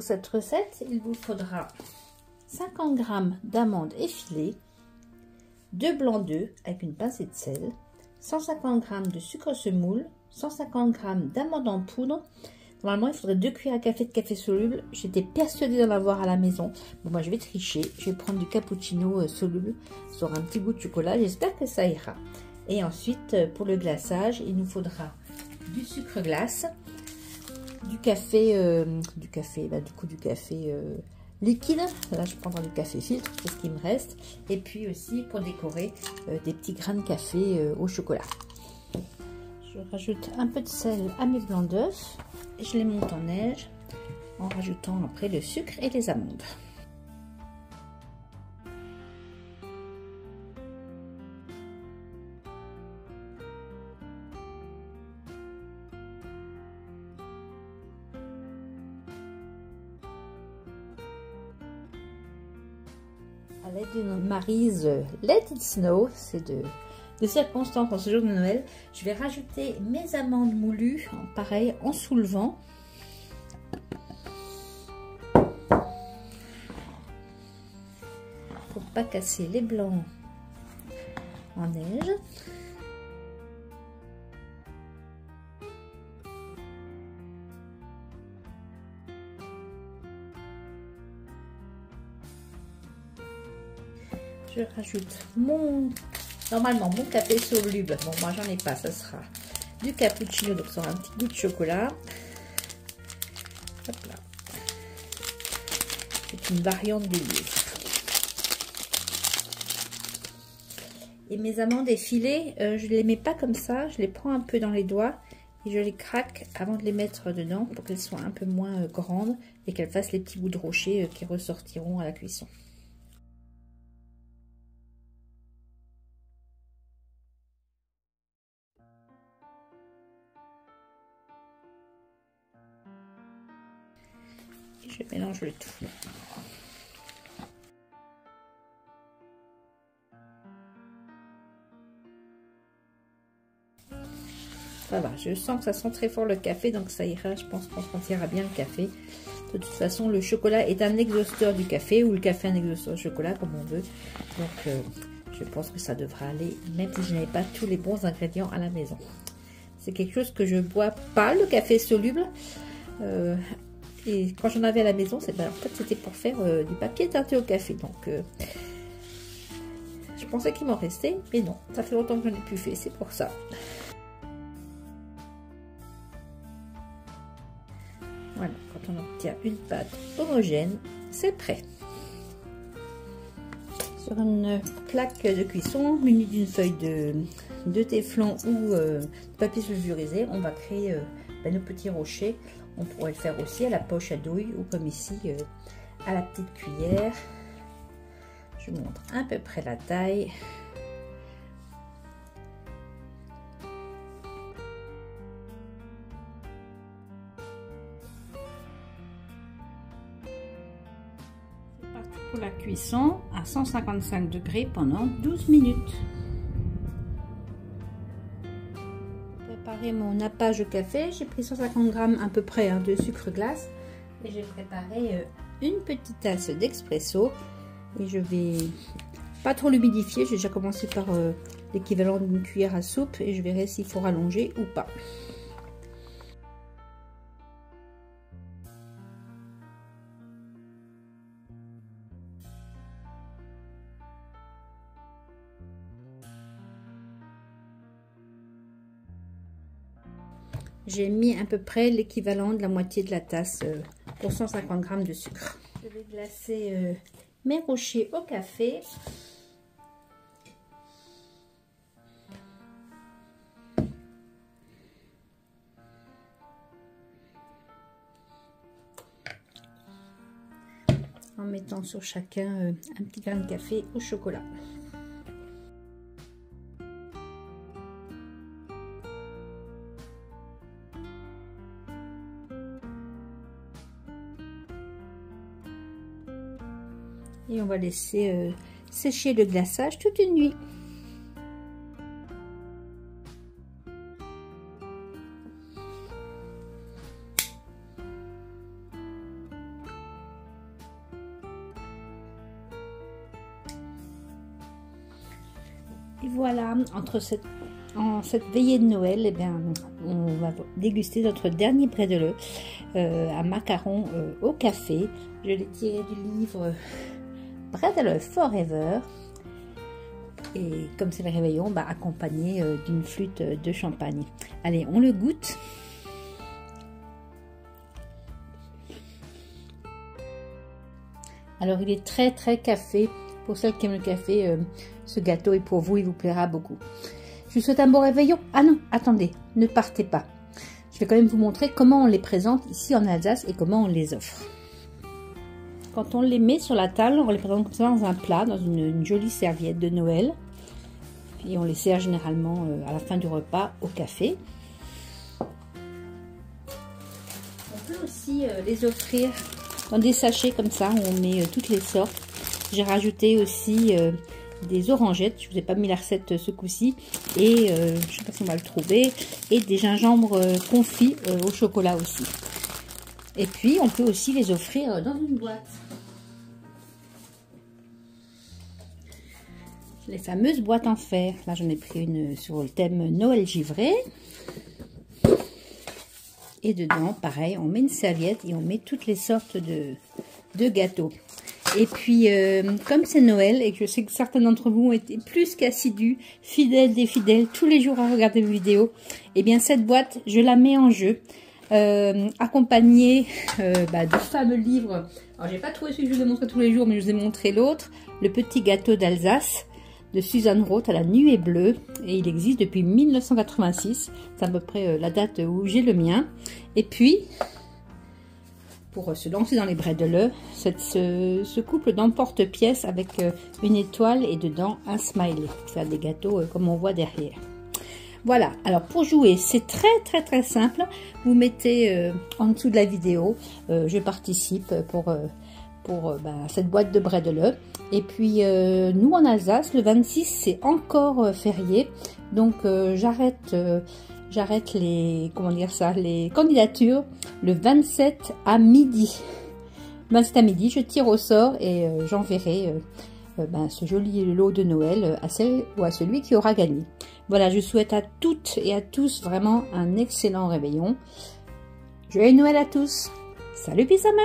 cette recette, il vous faudra 50 g d'amandes effilées, 2 blancs d'œufs avec une pincée de sel, 150 g de sucre semoule, 150 g d'amandes en poudre. Normalement, il faudrait 2 cuillères à café de café soluble. J'étais persuadée d'en avoir à la maison. Bon, moi, je vais tricher. Je vais prendre du cappuccino soluble. Ça aura un petit goût de chocolat. J'espère que ça ira. Et ensuite, pour le glaçage, il nous faudra du sucre glace, du café liquide. Là, je prendrai du café filtre, c'est ce qui me reste. Et puis aussi, pour décorer, des petits grains de café au chocolat. Je rajoute un peu de sel à mes blancs d'œufs et je les monte en neige en rajoutant après le sucre et les amandes. À l'aide d'une Maryse Let It Snow, c'est de circonstances en ce jour de Noël, je vais rajouter mes amandes moulues, pareil, en soulevant. Pour pas casser les blancs en neige. Je rajoute normalement mon café soluble. Bon, moi j'en ai pas, ça sera du cappuccino, donc ça aura un petit goût de chocolat. Hop là. C'est une variante d'Élise. Et mes amandes effilées, je les mets pas comme ça, je les prends un peu dans les doigts et je les craque avant de les mettre dedans pour qu'elles soient un peu moins grandes et qu'elles fassent les petits bouts de rocher qui ressortiront à la cuisson. Je mélange le tout. Ça va, je sens que ça sent très fort le café, donc ça ira, je pense qu'on sentira bien le café. De toute façon, le chocolat est un exhausteur du café, ou le café un exhausteur du chocolat, comme on veut. Donc, je pense que ça devra aller, même si je n'ai pas tous les bons ingrédients à la maison. C'est quelque chose que je bois pas, le café soluble. Et quand j'en avais à la maison, en fait, c'était pour faire du papier teinté au café. Donc, je pensais qu'il m'en restait, mais non, ça fait longtemps que je n'en ai plus fait, c'est pour ça. Voilà, quand on obtient une pâte homogène, c'est prêt. Sur une plaque de cuisson munie d'une feuille de téflon ou de papier sulfurisé, on va créer nos petits rochers. On pourrait le faire aussi à la poche à douille ou comme ici à la petite cuillère. Je vous montre à peu près la taille. C'est parti pour la cuisson à 155 degrés pendant 12 minutes. Préparer mon nappage de café, j'ai pris 150 g à peu près de sucre glace et j'ai préparé une petite tasse d'expresso et je vais pas trop l'humidifier, j'ai déjà commencé par l'équivalent d'une cuillère à soupe et je verrai s'il faut rallonger ou pas. J'ai mis à peu près l'équivalent de la moitié de la tasse pour 150 g de sucre. Je vais glacer mes rochers au café. En mettant sur chacun un petit grain de café au chocolat. Et on va laisser sécher le glaçage toute une nuit. Et voilà, en cette veillée de Noël, eh bien, on va déguster notre dernier brédeleux, un macaron au café. Je l'ai tiré du livre Brédeleux Forever. Et comme c'est le réveillon, bah, accompagné d'une flûte de champagne. Allez, on le goûte. Alors, il est très très café. Pour celles qui aiment le café, ce gâteau est pour vous, il vous plaira beaucoup. Je vous souhaite un bon réveillon. Ah non, attendez, ne partez pas. Je vais quand même vous montrer comment on les présente ici en Alsace et comment on les offre. Quand on les met sur la table, on les présente comme ça dans un plat, dans une jolie serviette de Noël. Et on les sert généralement à la fin du repas au café. On peut aussi les offrir dans des sachets comme ça où on met toutes les sortes. J'ai rajouté aussi des orangettes, je ne vous ai pas mis la recette ce coup-ci, et je ne sais pas si on va le trouver, et des gingembres confits au chocolat aussi. Et puis on peut aussi les offrir dans une boîte. Les fameuses boîtes en fer. Là j'en ai pris une sur le thème Noël givré. Et dedans, pareil, on met une serviette et on met toutes les sortes de gâteaux. Et puis, comme c'est Noël et que je sais que certains d'entre vous ont été plus qu'assidus, fidèles des fidèles, tous les jours à regarder mes vidéos, et bien cette boîte, je la mets en jeu, accompagnée du fameux livre. Alors, j'ai pas trouvé celui que je vous ai montré tous les jours, mais je vous ai montré l'autre, Le petit gâteau d'Alsace, de Suzanne Roth à la nuée bleue, et il existe depuis 1986, c'est à peu près la date où j'ai le mien. Et puis, pour se lancer dans les brédeleux, ce couple d'emporte-pièce avec une étoile et dedans un smiley, pour faire des gâteaux comme on voit derrière. Voilà, alors pour jouer, c'est très simple. Vous mettez en dessous de la vidéo, je participe pour cette boîte de brédeleux. Et puis nous en Alsace, le 26 c'est encore férié, donc j'arrête les candidatures le 27 à midi. 27 à midi, je tire au sort et j'enverrai ce joli lot de Noël à celle ou à celui qui aura gagné. Voilà, je souhaite à toutes et à tous vraiment un excellent réveillon. Joyeux Noël à tous. Salut Pisama.